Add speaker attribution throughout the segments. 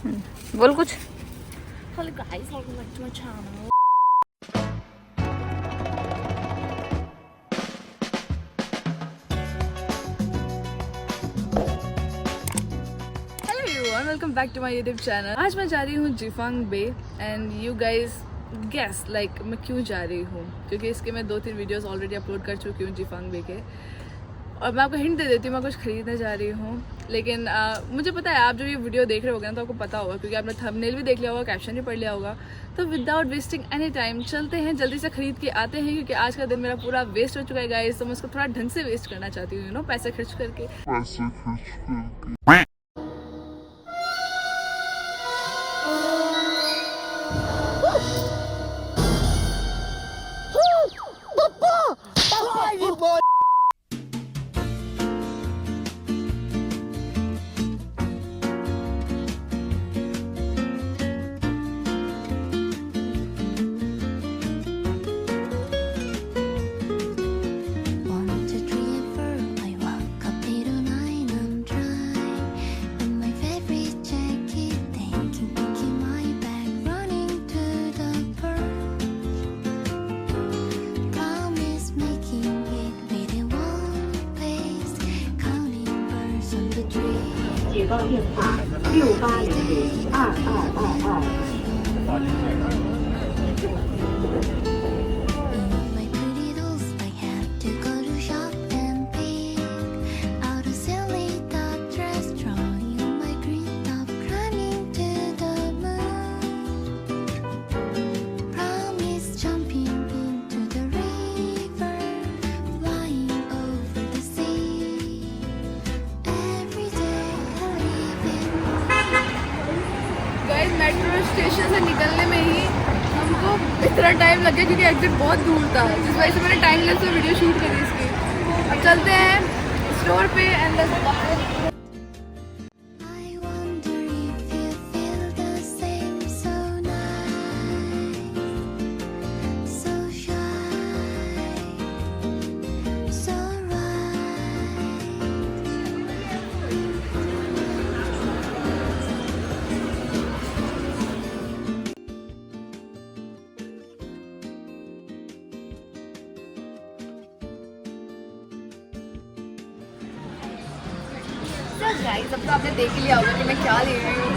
Speaker 1: बोल कुछ।
Speaker 2: Hello guys, welcome back to my channel.
Speaker 1: Hello everyone, welcome back to my YouTube channel. आज मैं जा रही हूँ जिफांग बे and you guys guess like मैं क्यों जा रही हूँ, क्योंकि इसके मैं 2-3 वीडियोस ऑलरेडी अपलोड कर चुकी हूँ जिफांग बे के। और मैं आपको हिंट दे देती हूँ, मैं कुछ खरीदने जा रही हूँ। लेकिन मुझे पता है आप जो ये वीडियो देख रहे होगे ना तो आपको पता होगा, क्योंकि आपने थंबनेल भी देख लिया होगा, कैप्शन भी पढ़ लिया होगा। तो विदाउट वेस्टिंग एनी टाइम चलते हैं, जल्दी से खरीद के आते हैं, क्योंकि आज का दिन मेरा पूरा वेस्ट हो चुका है गाइस। तो मैं उसको थोड़ा ढंग से वेस्ट करना चाहती हूँ, पैसे खर्च करके। मेट्रो स्टेशन से निकलने में ही हमको इतना टाइम लग गया, क्योंकि एग्जिट बहुत दूर था, जिस वजह से मैंने टाइम लेस से वीडियो शूट करी इसकी। अब चलते हैं स्टोर पे एंड लेट्स बाय। गाइस अब तो आपने देख ही लिया होगा कि मैं क्या ले रही हूँ।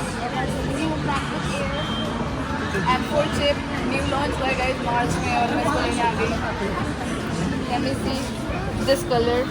Speaker 1: M4 चिप न्यू लॉन्च हुआ है गाइस मार्च में, और मैं इसको लेने आ गई। Let me see this color.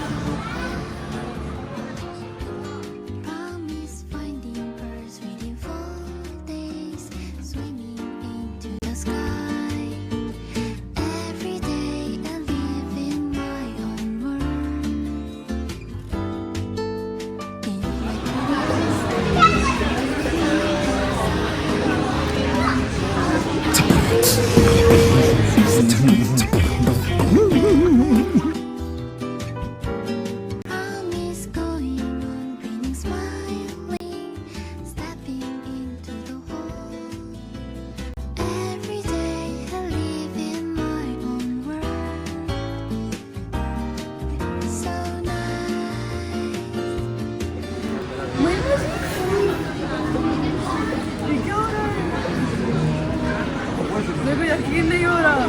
Speaker 1: मेरे को यकीन नहीं हो रहा।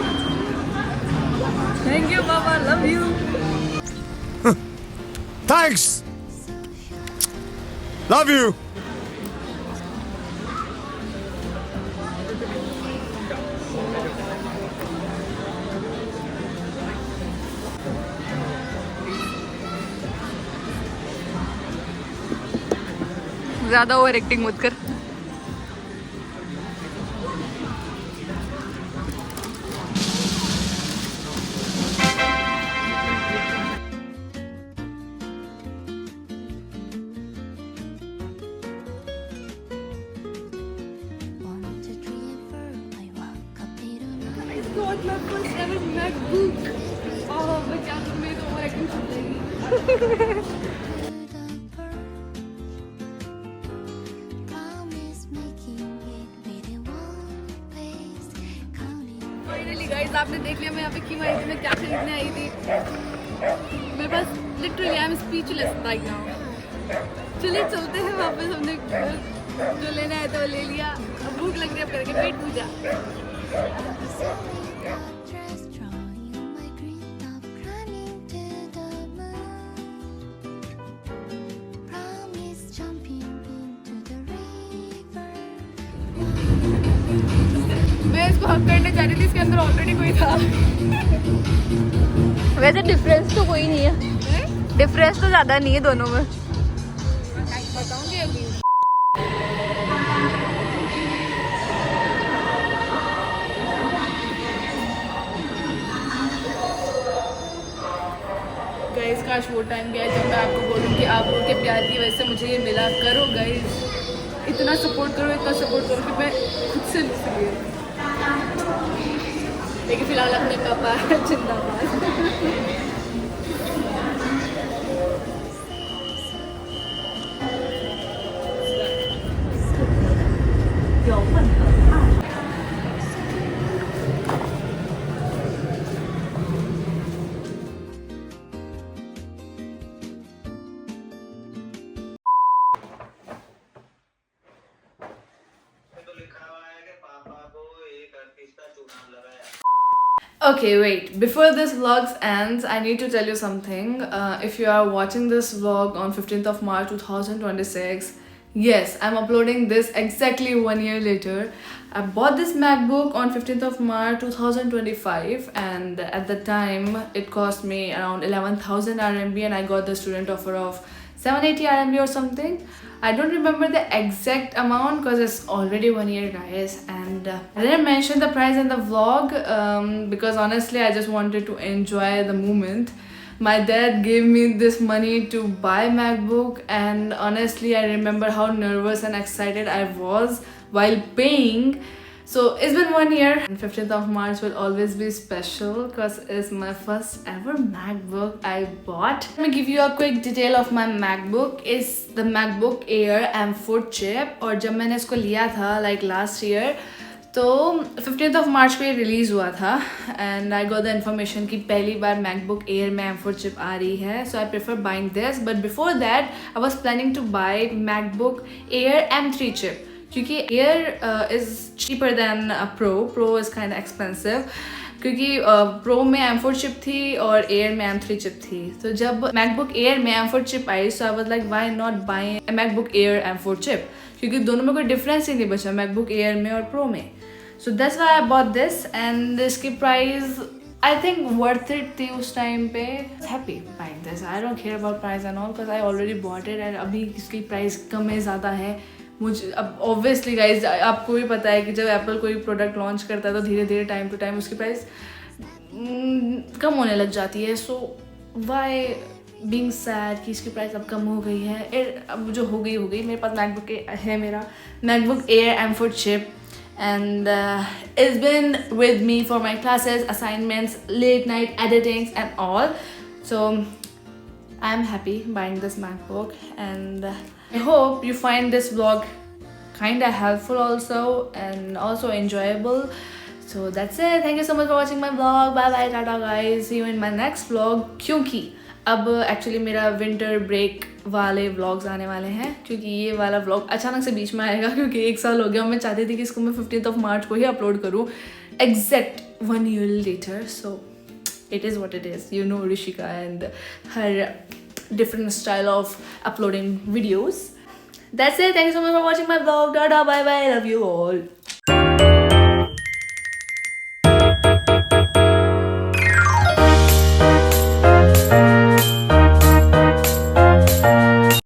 Speaker 1: थैंक यू पापा, love you.
Speaker 3: Thanks, love you.
Speaker 1: ज्यादा ओवर एक्टिंग मत कर। got my first ever MacBook. Oh, मैं क्या करूँ, मेरी तो ओवर एक्टिंग चल रही। गाइस आपने देख लिया मैं यहाँ पे क्यों आई थी, मैं क्या खरीदने आई थी। मेरे पास literally I am speechless right now. चलिए चलते हैं वापस अपने घर। जो लेना है तो ले लिया, अब भूख लग रही है, अब करके पेट पूजा। मैं इसको हक करने जा रही थी, इसके अंदर ऑलरेडी कोई था।
Speaker 2: वैसे डिफरेंस तो कोई नहीं है, डिफरेंस तो ज़्यादा नहीं है दोनों में।
Speaker 1: बताऊंगी अभी। गाइस काश वो टाइम गया जब मैं आपको बोलूँ कि आप लोग के प्यार की वजह से मुझे ये मिला। करो गाइस, इतना सपोर्ट करो कि मैं खुद से लुट गई। लेकिन फिलहाल अपने पापा जिंदाबाद। Okay, wait. Before this vlog ends, I need to tell you something. If you are watching this vlog on 15th of March 2026, yes, I'm uploading this exactly 1 year later. I bought this MacBook on 15th of March 2025, and at the time it cost me around 11,000 RMB, and I got the student offer of 780 RMB or something. I don't remember the exact amount because it's already 1 year, guys, and I didn't mention the price in the vlog because honestly I just wanted to enjoy the moment. My dad gave me this money to buy MacBook, and honestly I remember how nervous and excited I was while paying. So it's been 1 year, and 15th of March will always be special because it's my first ever MacBook I bought. Let me give you a quick detail of my MacBook. It's the MacBook Air M4 chip, और जब मैंने इसको लिया था like last year, तो 15th of March को ये release हुआ था, and I got the information कि पहली बार MacBook Air में M4 chip आ रही है, so I prefer buying this. But before that I was planning to buy MacBook Air M3 chip क्योंकि Air is cheaper than Pro is kind of expensive क्योंकि Pro में M4 chip थी और Air में M3 chip थी. तो जब MacBook Air में M4 chip I, so I was like why not buy a MacBook Air M4 chip क्योंकि दोनों में कोई डिफरेंस ही नहीं बचा MacBook Air में और Pro में. So that's why I bought this, and इसकी price I think worth it थी उस टाइम पे. Happy buying this. I don't care about price and all because I already bought it, and अभी इसकी price कम है ज़्यादा है. मुझे अब ऑब्वियसली गाइज आपको भी पता है कि जब एप्पल कोई प्रोडक्ट लॉन्च करता है तो धीरे धीरे टाइम टू टाइम उसकी प्राइस कम होने लग जाती है. सो वाई बीइंग सैड कि इसकी प्राइस अब कम हो गई है. अब जो हो गई. मेरे पास मैकबुक है, मेरा MacBook air M4 chip, and it's been with me for my classes, assignments, late night editings and all. So I'm happy buying this MacBook, and I hope you find this vlog kind of helpful also and also enjoyable. So that's it. Thank you so much for watching my vlog. Bye bye, tata guys. See you in my next vlog. क्योंकि अब actually मेरा winter break वाले vlogs आने वाले हैं, क्योंकि ये वाला व्लॉग अचानक से बीच में आएगा क्योंकि 1 साल हो गया. मैं चाहती थी कि इसको मैं 15th of March को ही अपलोड करूँ exact 1 year later. So it is what it is. You know Rishika and her different style of uploading videos. That's it. Thank you so much for watching my vlog. Tada, bye bye. Love you all.